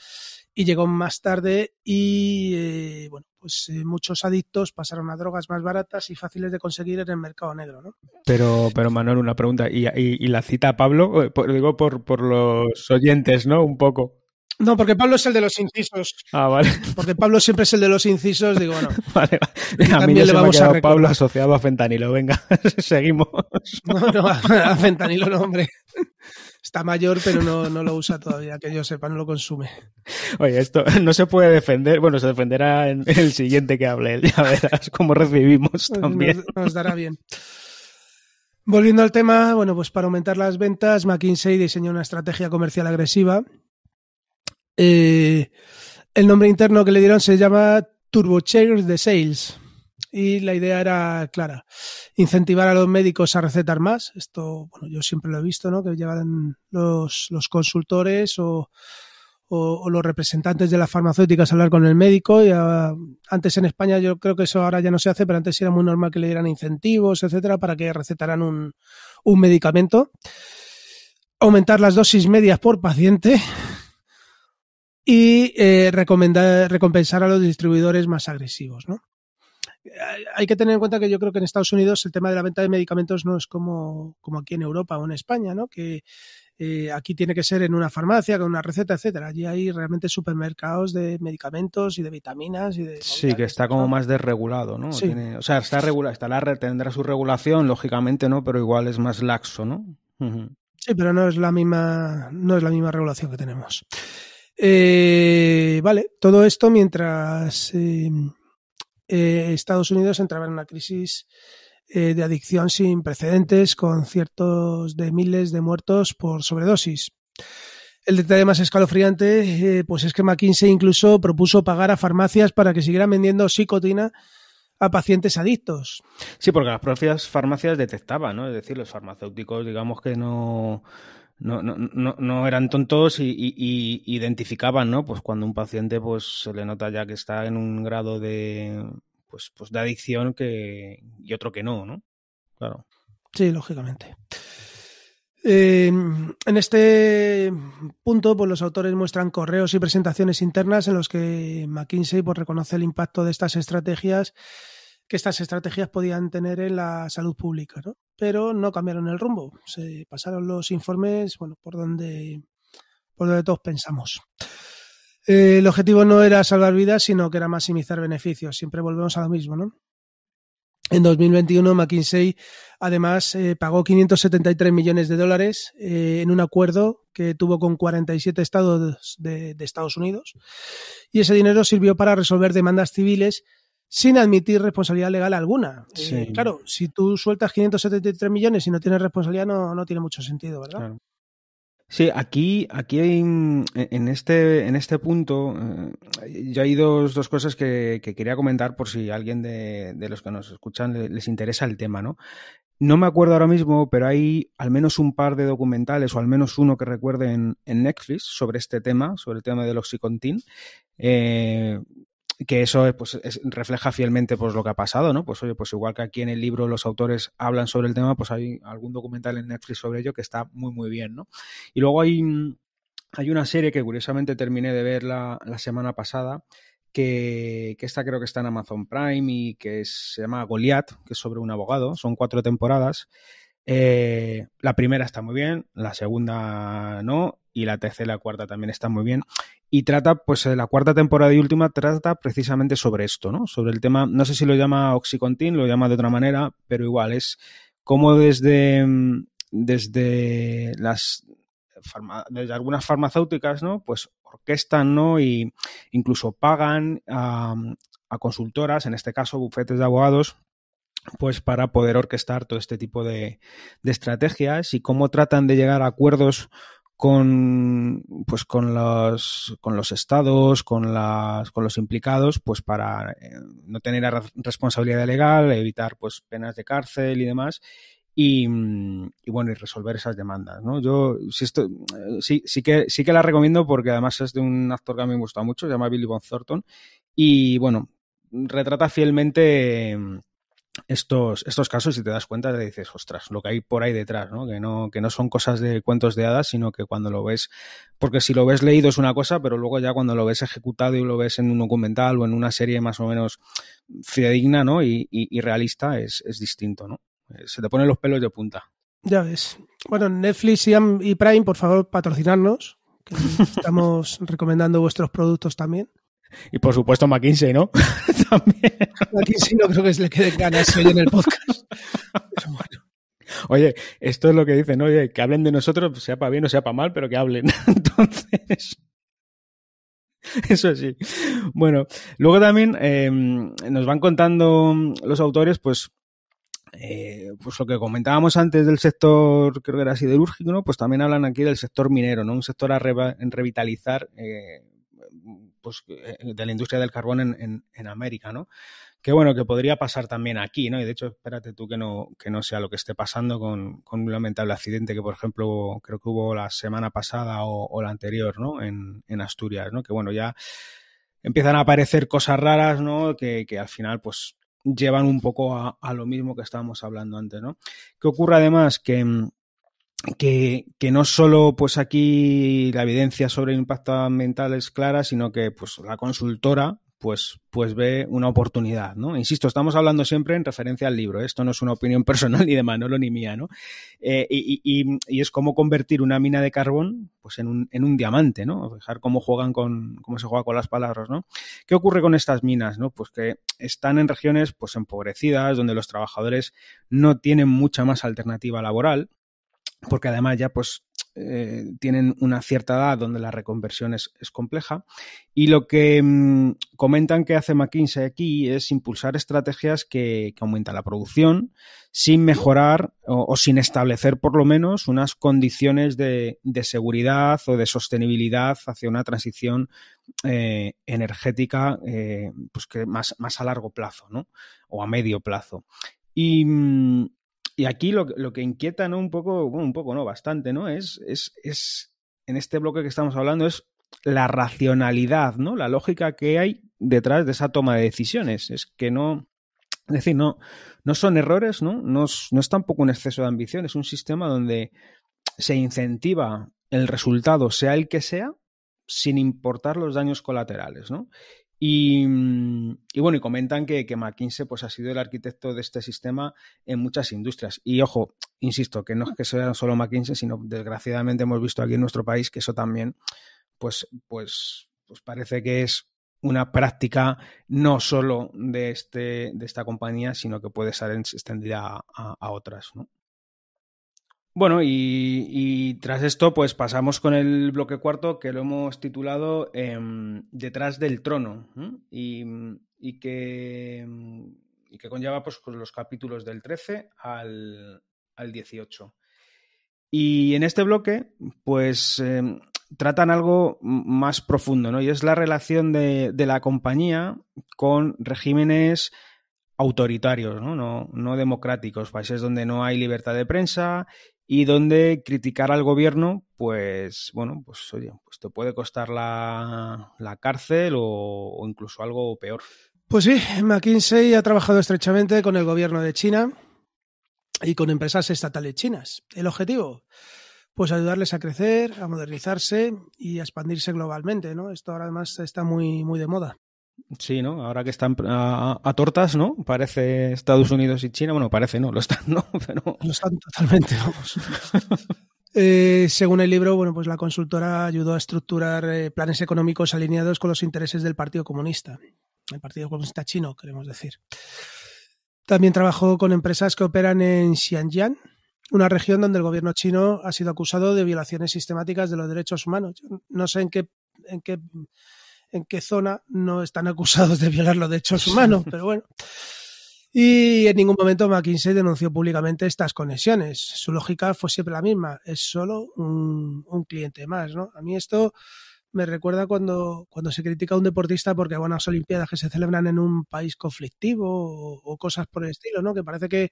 y llegó más tarde y, bueno, pues muchos adictos pasaron a drogas más baratas y fáciles de conseguir en el mercado negro, ¿no? Pero Manuel, una pregunta. ¿Y la cita a Pablo? Digo por los oyentes, ¿no? Un poco. No, porque Pablo es el de los incisos. Ah, vale. Porque Pablo siempre es el de los incisos, digo, bueno. Vale. A mí ya se me ha quedado Pablo asociado a fentanilo. Venga, seguimos. No, a fentanilo no, hombre. Está mayor, pero no lo usa todavía, que yo sepa, no lo consume. Oye, esto no se puede defender. Bueno, se defenderá en el siguiente que hable él. Ya verás cómo recibimos también. Nos dará bien. Volviendo al tema, bueno, pues para aumentar las ventas, McKinsey diseñó una estrategia comercial agresiva. El nombre interno que le dieron se llama Turbocharge the Sales. Y la idea era clara, incentivar a los médicos a recetar más. Esto, bueno, yo siempre lo he visto, ¿no? Que llevan los consultores o los representantes de las farmacéuticas a hablar con el médico. Y antes en España yo creo que eso ahora ya no se hace, pero antes era muy normal que le dieran incentivos, etcétera, para que recetaran un medicamento. Aumentar las dosis medias por paciente y recompensar a los distribuidores más agresivos, ¿no? Hay que tener en cuenta que yo creo que en Estados Unidos el tema de la venta de medicamentos no es como aquí en Europa o en España, ¿no? Que aquí tiene que ser en una farmacia con una receta, etcétera. Allí hay realmente supermercados de medicamentos y de vitaminas y de... Sí, que está como más desregulado, ¿no? Sí. O sea, está regulado, tendrá su regulación, lógicamente, ¿no? Pero igual es más laxo, ¿no? Uh-huh. Sí, pero no es la misma regulación que tenemos. Vale, todo esto mientras Estados Unidos entraba en una crisis de adicción sin precedentes, con cientos de miles de muertos por sobredosis. El detalle más escalofriante pues es que McKinsey incluso propuso pagar a farmacias para que siguieran vendiendo Oxycontin a pacientes adictos. Sí, porque las propias farmacias detectaban, ¿no? Es decir, los farmacéuticos, digamos que no eran tontos y identificaban, ¿no? Pues cuando un paciente pues se le nota ya que está en un grado de pues de adicción y otro que no, claro. Sí, lógicamente. En este punto, pues los autores muestran correos y presentaciones internas en los que McKinsey pues reconoce el impacto de estas estrategias podían tener en la salud pública, ¿no? Pero no cambiaron el rumbo. Se pasaron los informes, bueno, por donde todos pensamos. El objetivo no era salvar vidas, sino que era maximizar beneficios. Siempre volvemos a lo mismo, ¿no? En 2021, McKinsey, además, pagó $573 millones en un acuerdo que tuvo con 47 estados de Estados Unidos. Y ese dinero sirvió para resolver demandas civiles sin admitir responsabilidad legal alguna. Sí. Claro, si tú sueltas 573 millones y no tienes responsabilidad, no tiene mucho sentido, ¿verdad? Claro. Sí, aquí hay, en este punto ya hay dos cosas que quería comentar por si a alguien de los que nos escuchan les interesa el tema, ¿no? No me acuerdo ahora mismo, pero hay al menos un par de documentales o al menos uno que recuerde en Netflix sobre este tema, sobre el tema del Oxycontin. Que eso pues refleja fielmente pues lo que ha pasado, ¿no? Pues oye, pues igual que aquí en el libro los autores hablan sobre el tema, pues hay algún documental en Netflix sobre ello que está muy muy bien, ¿no? Y luego hay una serie que curiosamente terminé de ver la semana pasada, que esta creo que está en Amazon Prime y que se llama Goliath, que es sobre un abogado, son 4 temporadas. La primera está muy bien, la segunda no, y la tercera y la cuarta también están muy bien. Y trata, pues la cuarta temporada y última trata precisamente sobre esto, ¿no? Sobre el tema, no sé si lo llama Oxycontin, lo llama de otra manera, pero igual es como desde algunas farmacéuticas, ¿no? Pues orquestan, ¿no? Y incluso pagan a consultoras, en este caso bufetes de abogados, pues para poder orquestar todo este tipo de estrategias y cómo tratan de llegar a acuerdos con los estados, con los implicados, pues para no tener responsabilidad legal, evitar pues penas de cárcel y demás. Y bueno, y resolver esas demandas, ¿no? Yo sí que la recomiendo porque además es de un actor que a mí me gusta mucho, se llama Billy Bob Thornton, y bueno, retrata fielmente estos casos y te das cuenta y dices, ostras, lo que hay por ahí detrás, ¿no? Que no son cosas de cuentos de hadas, sino que cuando lo ves, porque si lo ves leído es una cosa, pero luego ya cuando lo ves ejecutado y lo ves en un documental o en una serie más o menos fidedigna, ¿no? Y realista es distinto, ¿no? Se te ponen los pelos de punta. Ya ves. Bueno, Netflix y Prime, por favor, patrocinarnos, que estamos recomendando vuestros productos también. Y por supuesto McKinsey, ¿no? También. McKinsey no creo que se le quede ganas hoy en el podcast. Pero bueno. Oye, esto es lo que dicen, ¿no? Oye, que hablen de nosotros, sea para bien o sea para mal, pero que hablen. Entonces, eso sí. Bueno, luego también nos van contando los autores, pues lo que comentábamos antes del sector, creo que era siderúrgico, ¿no? Pues también hablan aquí del sector minero, ¿no? Un sector a revitalizar, pues de la industria del carbón en América, ¿no? Que bueno, que podría pasar también aquí, ¿no? Y de hecho, espérate tú que no sea lo que esté pasando con un lamentable accidente que, por ejemplo, creo que hubo la semana pasada o la anterior, ¿no? En Asturias, ¿no? Que bueno, ya empiezan a aparecer cosas raras, ¿no? Que al final, pues, llevan un poco a lo mismo que estábamos hablando antes, ¿no? ¿Qué ocurre además? Que no solo pues aquí la evidencia sobre el impacto ambiental es clara, sino que pues la consultora pues ve una oportunidad, ¿no? Insisto, estamos hablando siempre en referencia al libro, ¿eh? Esto no es una opinión personal ni de Manolo ni mía, ¿no? Y es cómo convertir una mina de carbón pues en un diamante, ¿no? Fijar cómo se juega con las palabras, ¿no? ¿Qué ocurre con estas minas, no? Pues que están en regiones pues empobrecidas, donde los trabajadores no tienen mucha más alternativa laboral, porque además ya pues tienen una cierta edad donde la reconversión es compleja, y lo que comentan que hace McKinsey aquí es impulsar estrategias que aumentan la producción sin mejorar o sin establecer por lo menos unas condiciones de seguridad o de sostenibilidad hacia una transición energética pues que más a largo plazo, ¿no? O a medio plazo. Y aquí lo que inquieta, ¿no? Un poco, no, bastante, ¿no? Es en este bloque que estamos hablando es la racionalidad, ¿no? La lógica que hay detrás de esa toma de decisiones. Es que no son errores, ¿no? No es tampoco un exceso de ambición, es un sistema donde se incentiva el resultado, sea el que sea, sin importar los daños colaterales, ¿no? Y bueno, y comentan que McKinsey pues ha sido el arquitecto de este sistema en muchas industrias. Y ojo, insisto, que no es que sea solo McKinsey, sino desgraciadamente hemos visto aquí en nuestro país que eso también pues parece que es una práctica no solo de esta compañía, sino que puede ser extendida a otras, ¿no? Bueno, y tras esto, pues pasamos con el bloque cuarto, que lo hemos titulado Detrás del trono, ¿eh? Y que conlleva pues los capítulos del 13 al 18. Y en este bloque, pues tratan algo más profundo, ¿no? Y es la relación de la compañía con regímenes autoritarios, ¿no? No democráticos, países donde no hay libertad de prensa y donde criticar al gobierno, pues, bueno, pues oye, pues te puede costar la cárcel o incluso algo peor. Pues sí, McKinsey ha trabajado estrechamente con el gobierno de China y con empresas estatales chinas. ¿El objetivo? Pues ayudarles a crecer, a modernizarse y a expandirse globalmente, ¿no? Esto ahora además está muy, muy de moda. Sí, ¿no? Ahora que están a tortas, ¿no? Parece Estados Unidos y China. Bueno, parece, no, lo están, ¿no? Pero... Lo están totalmente, vamos. Según el libro, bueno, pues la consultora ayudó a estructurar planes económicos alineados con los intereses del Partido Comunista. El Partido Comunista Chino, queremos decir. También trabajó con empresas que operan en Xinjiang, una región donde el gobierno chino ha sido acusado de violaciones sistemáticas de los derechos humanos. No sé en qué zona no están acusados de violar los derechos humanos, pero bueno. Y en ningún momento McKinsey denunció públicamente estas conexiones. Su lógica fue siempre la misma, es solo un cliente más, ¿no? A mí esto me recuerda cuando se critica a un deportista porque van a unas olimpiadas que se celebran en un país conflictivo o cosas por el estilo, ¿no? Que parece que,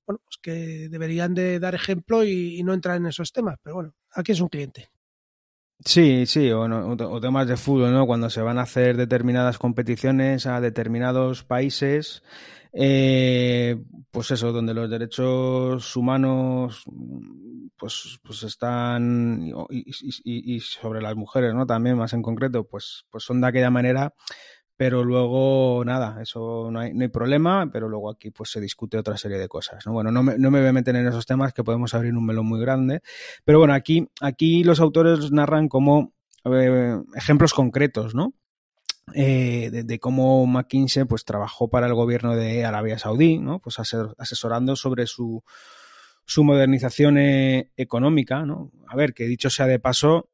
bueno, pues que deberían de dar ejemplo y no entrar en esos temas, pero bueno, aquí es un cliente. Sí, o temas de fútbol, ¿no? Cuando se van a hacer determinadas competiciones a determinados países, pues eso, donde los derechos humanos pues están y sobre las mujeres, ¿no? También más en concreto, pues son de aquella manera. Pero luego, nada, eso no hay problema, pero luego aquí pues se discute otra serie de cosas, ¿no? Bueno, no me voy a meter en esos temas que podemos abrir un melón muy grande, pero bueno, aquí los autores narran cómo ejemplos concretos, ¿no? De cómo McKinsey pues trabajó para el gobierno de Arabia Saudí, ¿no? Pues asesorando sobre su modernización económica, ¿no? A ver, que dicho sea de paso,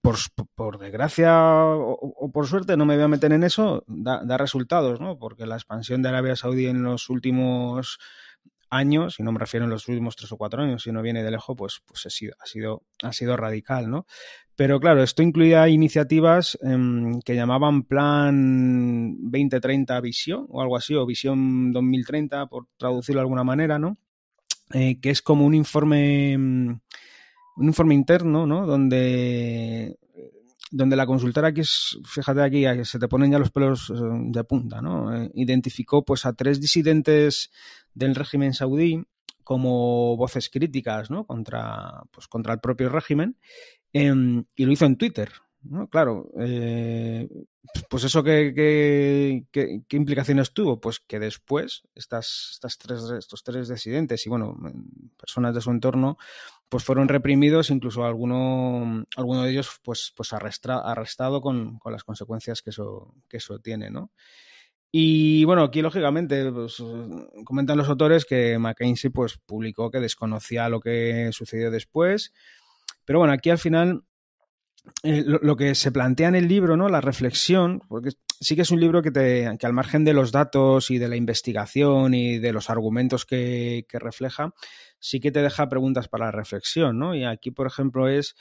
por desgracia o por suerte, no me voy a meter en eso, da resultados, ¿no? Porque la expansión de Arabia Saudí en los últimos años, y no me refiero en los últimos 3 o 4 años, si no viene de lejos, pues ha sido radical, ¿no? Pero claro, esto incluía iniciativas que llamaban Plan 2030 Visión o algo así, o Visión 2030, por traducirlo de alguna manera, ¿no? Que es como un informe interno, ¿no? Donde la consultora aquí fíjate aquí, se te ponen ya los pelos de punta, ¿no? Identificó pues a 3 disidentes del régimen saudí como voces críticas, ¿no? Contra el propio régimen, y lo hizo en Twitter, ¿no? Claro, pues eso ¿qué implicaciones tuvo? Pues que después estos tres disidentes y bueno, personas de su entorno pues fueron reprimidos, incluso alguno de ellos pues arrestado con las consecuencias que eso tiene, ¿no? Y bueno, aquí lógicamente pues, comentan los autores que McKinsey pues publicó que desconocía lo que sucedió después, pero bueno, aquí al final lo que se plantea en el libro, ¿no? La reflexión, porque sí que es un libro que al margen de los datos y de la investigación y de los argumentos que refleja, sí que te deja preguntas para la reflexión, ¿no? Y aquí, por ejemplo, es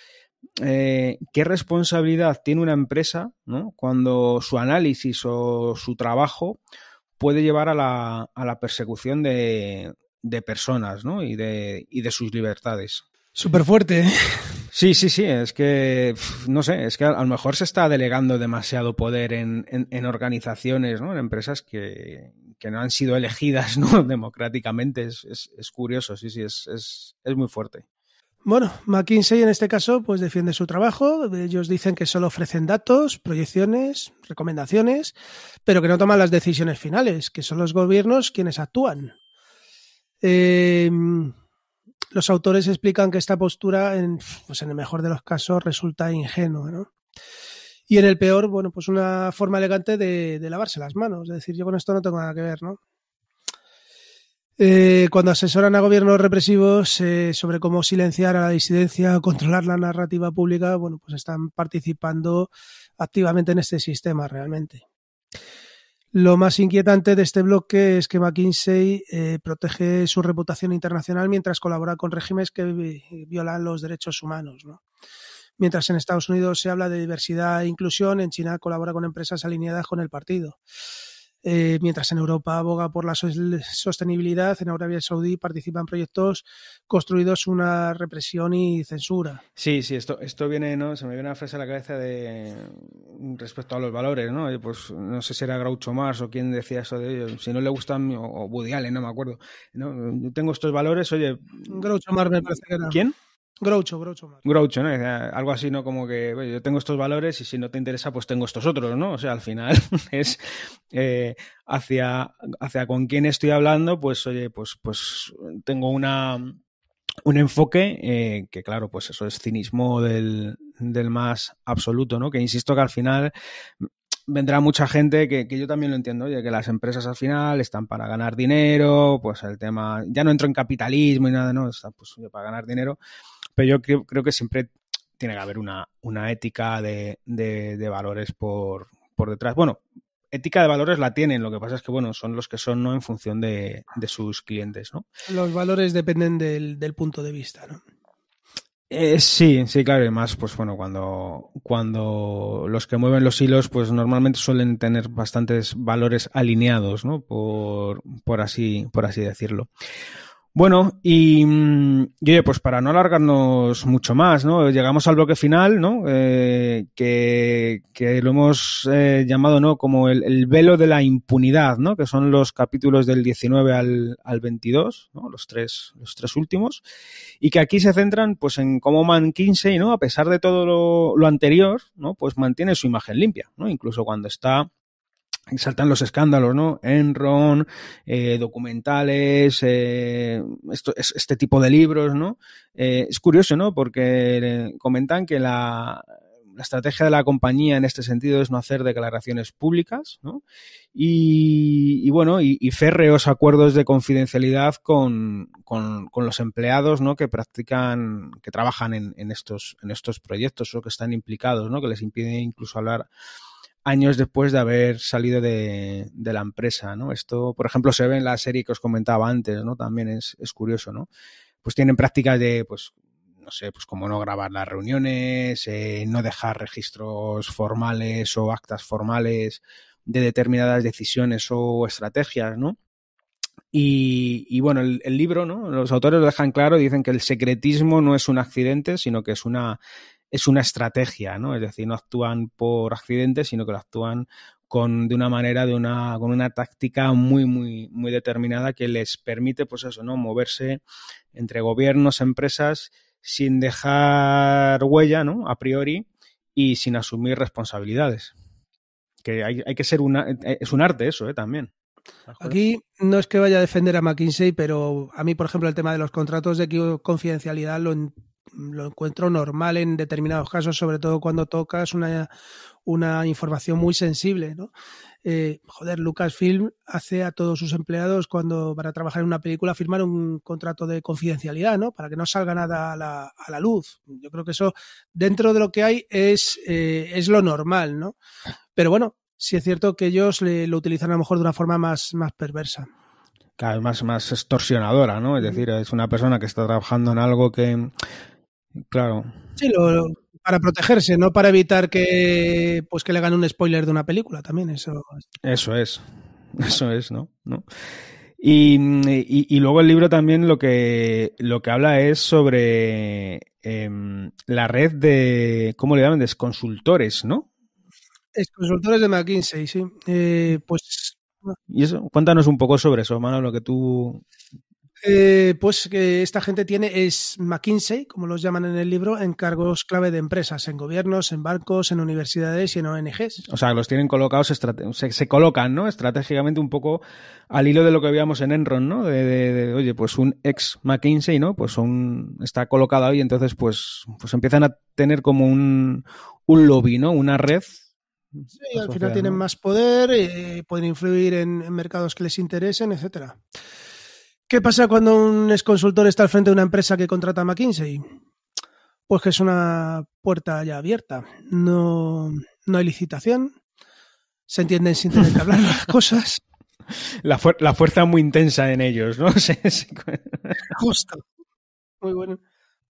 ¿qué responsabilidad tiene una empresa, ¿no? Cuando su análisis o su trabajo puede llevar a la persecución de personas, ¿no? Y de sus libertades. Súper fuerte, ¿eh? Sí, es que, no sé, es que a lo mejor se está delegando demasiado poder en organizaciones, ¿no? En empresas que no han sido elegidas, ¿no? Democráticamente. Es curioso, sí, es muy fuerte. Bueno, McKinsey en este caso pues defiende su trabajo. Ellos dicen que solo ofrecen datos, proyecciones, recomendaciones, pero que no toman las decisiones finales, que son los gobiernos quienes actúan. Los autores explican que esta postura, pues en el mejor de los casos, resulta ingenua, ¿no? Y en el peor, bueno, pues una forma elegante de lavarse las manos. Es decir, yo con esto no tengo nada que ver, ¿no? Cuando asesoran a gobiernos represivos sobre cómo silenciar a la disidencia o controlar la narrativa pública, bueno, pues están participando activamente en este sistema realmente. Lo más inquietante de este bloque es que McKinsey protege su reputación internacional mientras colabora con regímenes que violan los derechos humanos, ¿no? Mientras en Estados Unidos se habla de diversidad e inclusión, en China colabora con empresas alineadas con el partido. Mientras en Europa aboga por la sostenibilidad, en Arabia Saudí participa en proyectos construidos una represión y censura. Sí, esto viene, ¿no? Se me viene una frase a la cabeza respecto a los valores, ¿no? Pues no sé si era Groucho Marx o quién decía eso de ellos, si no le gustan, o Woody Allen, no me acuerdo, ¿no? Yo tengo estos valores, oye... Groucho Marx me parece que era. ¿Quién? Groucho, ¿no? Algo así, ¿no? Como que oye, yo tengo estos valores y si no te interesa, pues tengo estos otros, ¿no? O sea, al final es hacia con quién estoy hablando, pues oye, pues tengo un enfoque que claro, pues eso es cinismo del más absoluto, ¿no? Que insisto que al final vendrá mucha gente que yo también lo entiendo, oye, que las empresas al final están para ganar dinero, pues el tema, ya no entro en capitalismo y nada, ¿no? Está pues oye, para ganar dinero. Pero yo creo que siempre tiene que haber una ética de valores por detrás. Bueno, ética de valores la tienen, lo que pasa es que, bueno, son los que son, ¿no? En función de sus clientes, ¿no? Los valores dependen del punto de vista, ¿no? Sí, claro, y más, pues bueno, cuando los que mueven los hilos, pues normalmente suelen tener bastantes valores alineados, ¿no? Por así decirlo. Bueno, y oye, pues para no alargarnos mucho más, ¿no? Llegamos al bloque final, ¿no? Que lo hemos llamado, ¿no? Como el velo de la impunidad, ¿no? Que son los capítulos del 19 al 22, ¿no? Los tres últimos. Y que aquí se centran, pues, en cómo McKinsey, ¿no? A pesar de todo lo anterior, ¿no? Pues mantiene su imagen limpia, ¿no? Incluso cuando está saltan los escándalos, ¿no? Enron, documentales, este tipo de libros, ¿no? Es curioso, ¿no? Porque comentan que la estrategia de la compañía en este sentido es no hacer declaraciones públicas, ¿no? Y bueno, y férreos acuerdos de confidencialidad con los empleados, ¿no? Que trabajan en estos proyectos o que están implicados, ¿no? Que les impide incluso hablar años después de haber salido de la empresa, ¿no? Esto, por ejemplo, se ve en la serie que os comentaba antes, ¿no? También es curioso, ¿no? Pues tienen prácticas de, pues, no sé, pues como no grabar las reuniones, no dejar registros formales o actas formales de determinadas decisiones o estrategias, ¿no? Y bueno, el libro, ¿no? Los autores lo dejan claro, dicen que el secretismo no es un accidente, sino que es una estrategia, ¿no? Es decir, no actúan por accidente, sino que lo actúan de una manera, con una táctica muy, muy, muy determinada que les permite, pues eso, ¿no? Moverse entre gobiernos, empresas, sin dejar huella, ¿no? A priori, y sin asumir responsabilidades. Que hay que ser es un arte eso, también. Aquí no es que vaya a defender a McKinsey, pero a mí, por ejemplo, el tema de los contratos de confidencialidad lo encuentro normal en determinados casos, sobre todo cuando tocas una información muy sensible, ¿no? Lucasfilm hace a todos sus empleados cuando van a trabajar en una película firmar un contrato de confidencialidad, ¿no? Para que no salga nada a la luz. Yo creo que eso, dentro de lo que hay, es lo normal, ¿no? Pero bueno, sí es cierto que ellos lo utilizan a lo mejor de una forma más perversa. Claro, más extorsionadora, ¿no? Es decir, es una persona que está trabajando en algo que, claro. Sí, para protegerse, no para evitar que le hagan un spoiler de una película también. Eso es, ¿no? Y luego el libro también lo que habla es sobre la red de, ¿cómo le llaman? De consultores, ¿no? Consultores de McKinsey, sí. Pues... Y eso, cuéntanos un poco sobre eso, Mano, lo que tú... Pues que esta gente es McKinsey, como los llaman en el libro, en cargos clave de empresas, en gobiernos, en bancos, en universidades y en ONGs. O sea, los tienen colocados, se colocan, ¿no? Estratégicamente un poco al hilo de lo que veíamos en Enron, ¿no? Oye, pues un ex McKinsey, ¿no? Pues está colocado ahí, entonces pues empiezan a tener como un lobby, ¿no? Una red. Sí, al final tienen más poder, pueden influir en mercados que les interesen, etcétera. ¿Qué pasa cuando un exconsultor está al frente de una empresa que contrata a McKinsey? Pues que es una puerta ya abierta. No hay licitación. Se entienden sin tener que hablar las cosas. La fuerza muy intensa en ellos, ¿no? Justo. Muy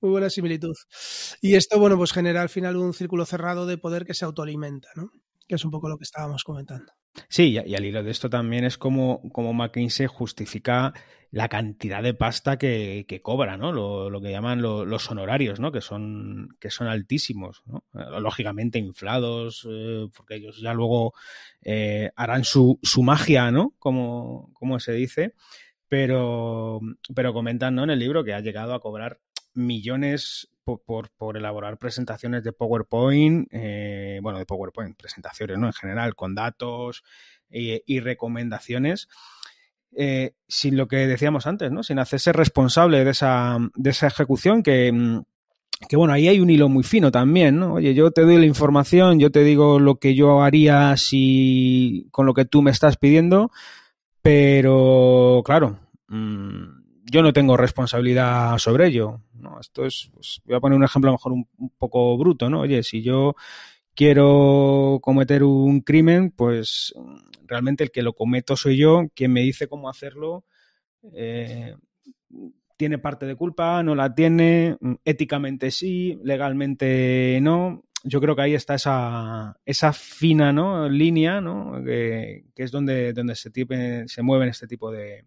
buena similitud. Y esto, bueno, pues genera al final un círculo cerrado de poder que se autoalimenta, ¿no? Que es un poco lo que estábamos comentando. Sí, y al hilo de esto también es como McKinsey justifica la cantidad de pasta que cobra, ¿no? Lo que llaman los honorarios, ¿no? Que son altísimos, ¿no? Lógicamente inflados, porque ellos ya luego harán su magia, ¿no? Como se dice, pero comentan, ¿no? En el libro que ha llegado a cobrar millones por elaborar presentaciones de PowerPoint, de PowerPoint, presentaciones, ¿no? En general, con datos y recomendaciones, sin lo que decíamos antes, ¿no? Sin hacerse responsable de esa ejecución que bueno, ahí hay un hilo muy fino también, ¿no? Oye, yo te doy la información, yo te digo lo que yo haría con lo que tú me estás pidiendo, pero claro, yo no tengo responsabilidad sobre ello, ¿no? Esto es, pues, voy a poner un ejemplo a lo mejor un poco bruto, ¿no? Oye, si yo quiero cometer un crimen, pues realmente el que lo cometo soy yo, quien me dice cómo hacerlo, tiene parte de culpa, no la tiene, éticamente sí, legalmente no. Yo creo que ahí está esa fina, ¿no? Línea, ¿no? Que es donde se mueven este tipo de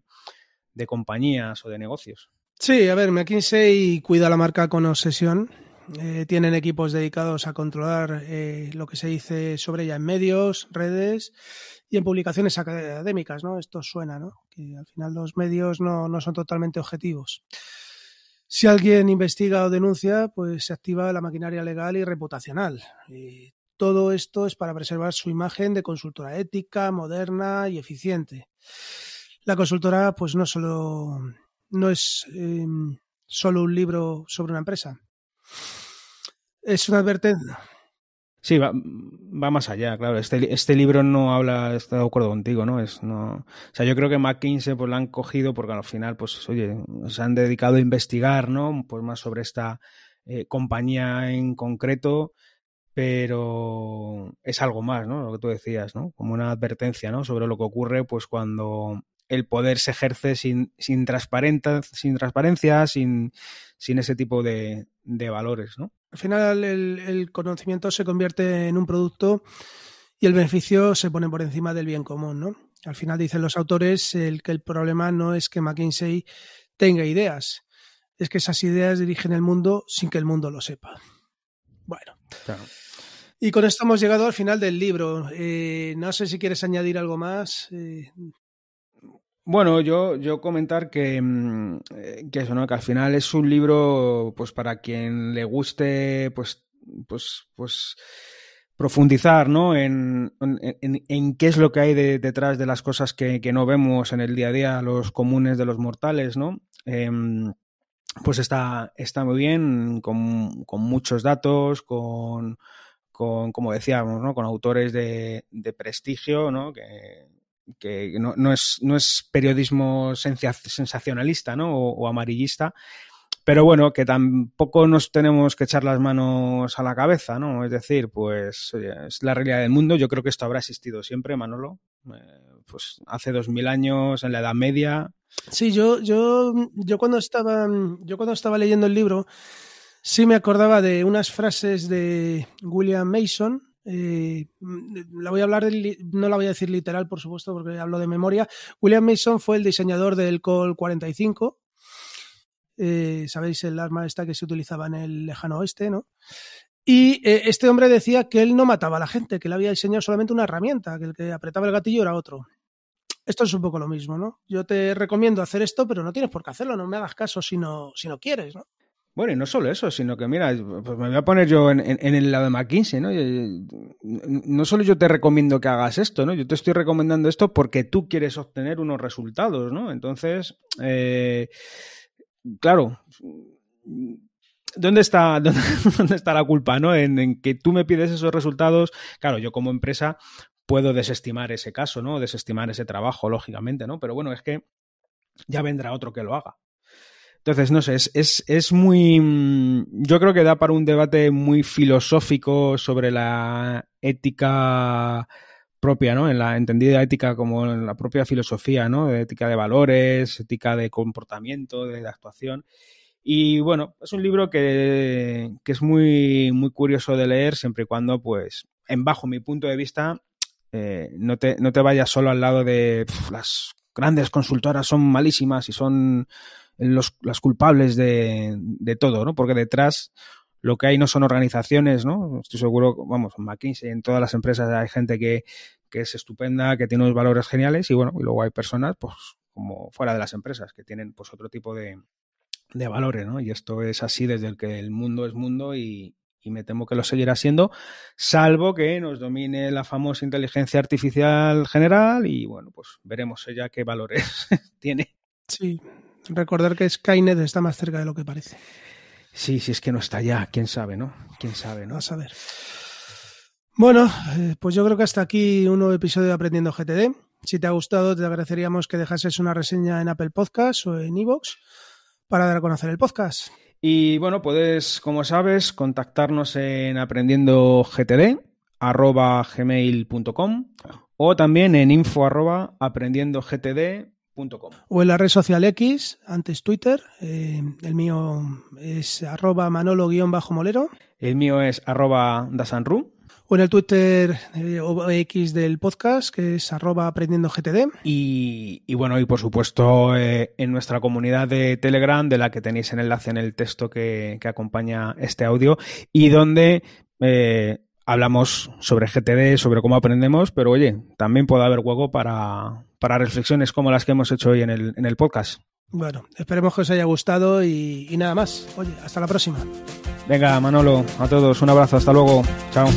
compañías o de negocios. Sí, a ver, McKinsey cuida la marca con obsesión. Tienen equipos dedicados a controlar lo que se dice sobre ella en medios, redes y en publicaciones académicas, ¿no? Esto suena, ¿no? Que al final los medios no son totalmente objetivos. Si alguien investiga o denuncia, pues se activa la maquinaria legal y reputacional. todo esto es para preservar su imagen de consultora ética, moderna y eficiente. La consultora pues no es solo un libro sobre una empresa. Es una advertencia. Sí, va más allá, claro. Este libro no habla, estoy de acuerdo contigo, ¿no? O sea, yo creo que McKinsey pues la han cogido porque al final, pues, oye, se han dedicado a investigar, ¿no? Pues más sobre esta compañía en concreto, pero es algo más, ¿no? Lo que tú decías, ¿no? Como una advertencia, ¿no? Sobre lo que ocurre, pues, cuando el poder se ejerce sin transparencia, sin ese tipo de valores, ¿no? Al final el conocimiento se convierte en un producto y el beneficio se pone por encima del bien común, ¿no? Al final dicen los autores que el problema no es que McKinsey tenga ideas, es que esas ideas dirigen el mundo sin que el mundo lo sepa. Bueno. Claro. Y con esto hemos llegado al final del libro. No sé si quieres añadir algo más. Bueno, yo comentar que eso, ¿no? Que al final es un libro, pues para quien le guste, pues profundizar, ¿no? En qué es lo que hay detrás de las cosas que no vemos en el día a día, los comunes de los mortales, ¿no? Pues está muy bien, con muchos datos, con como decíamos, ¿no? Con autores de prestigio, ¿no? Que no es periodismo sensacionalista, ¿no? O amarillista, pero bueno, que tampoco nos tenemos que echar las manos a la cabeza, ¿no? Es decir, pues oye, es la realidad del mundo. Yo creo que esto habrá existido siempre, Manolo. Pues hace 2000 años, en la Edad Media. Sí, yo cuando estaba leyendo el libro, sí me acordaba de unas frases de William Mason. La voy a hablar no la voy a decir literal, por supuesto, porque hablo de memoria. William Mason fue el diseñador del Colt 45. Sabéis el arma esta que se utilizaba en el lejano oeste, ¿no? Y este hombre decía que él no mataba a la gente, que él había diseñado solamente una herramienta, que el que apretaba el gatillo era otro. Esto es un poco lo mismo, ¿no? Yo te recomiendo hacer esto, pero no tienes por qué hacerlo, no me hagas caso si no quieres, ¿no? Bueno, y no solo eso, sino que mira, pues me voy a poner yo en el lado de McKinsey, ¿no? No solo yo te recomiendo que hagas esto, ¿no? Yo te estoy recomendando esto porque tú quieres obtener unos resultados, ¿no? Entonces, claro, ¿dónde está la culpa, ¿no? En que tú me pides esos resultados. Claro, yo como empresa puedo desestimar ese caso, ¿no? Desestimar ese trabajo, lógicamente, ¿no? Pero bueno, es que ya vendrá otro que lo haga. Entonces, no sé, es muy... Yo creo que da para un debate muy filosófico sobre la ética propia, ¿no? En la entendida ética como en la propia filosofía, ¿no? De ética de valores, ética de comportamiento, de actuación. Y bueno, es un libro que es muy, muy curioso de leer, siempre y cuando, pues, bajo mi punto de vista, no te vayas solo al lado de las grandes consultoras son malísimas y son las culpables de todo, ¿no? Porque detrás lo que hay no son organizaciones, ¿no? Estoy seguro, vamos, en McKinsey, en todas las empresas hay gente que es estupenda, que tiene unos valores geniales y bueno, y luego hay personas, pues, como fuera de las empresas, que tienen pues otro tipo de valores, ¿no? Y esto es así desde el que el mundo es mundo y me temo que lo seguirá siendo, salvo que nos domine la famosa inteligencia artificial general y bueno, pues veremos ella qué valores tiene. Sí, recordar que Skynet está más cerca de lo que parece. Sí, si es que no está ya, quién sabe, ¿no? Quién sabe, ¿no? Vas a ver. Bueno, pues yo creo que hasta aquí un nuevo episodio de Aprendiendo GTD. Si te ha gustado, te agradeceríamos que dejases una reseña en Apple Podcasts o en iVoox para dar a conocer el podcast. Y bueno, puedes, como sabes, contactarnos en aprendiendogtd@gmail.com o también en info@aprendiendogtd.com. O en la red social X, antes Twitter. El mío es @manolo_molero. El mío es @dasanru. O en el Twitter o X del podcast, que es @aprendiendogtd. Y bueno, y por supuesto en nuestra comunidad de Telegram, de la que tenéis el enlace en el texto que acompaña este audio, y donde hablamos sobre GTD, sobre cómo aprendemos, pero oye, también puede haber hueco para reflexiones como las que hemos hecho hoy en el podcast. Bueno, esperemos que os haya gustado y nada más. Oye, hasta la próxima. Venga, Manolo, a todos un abrazo, hasta luego, chao.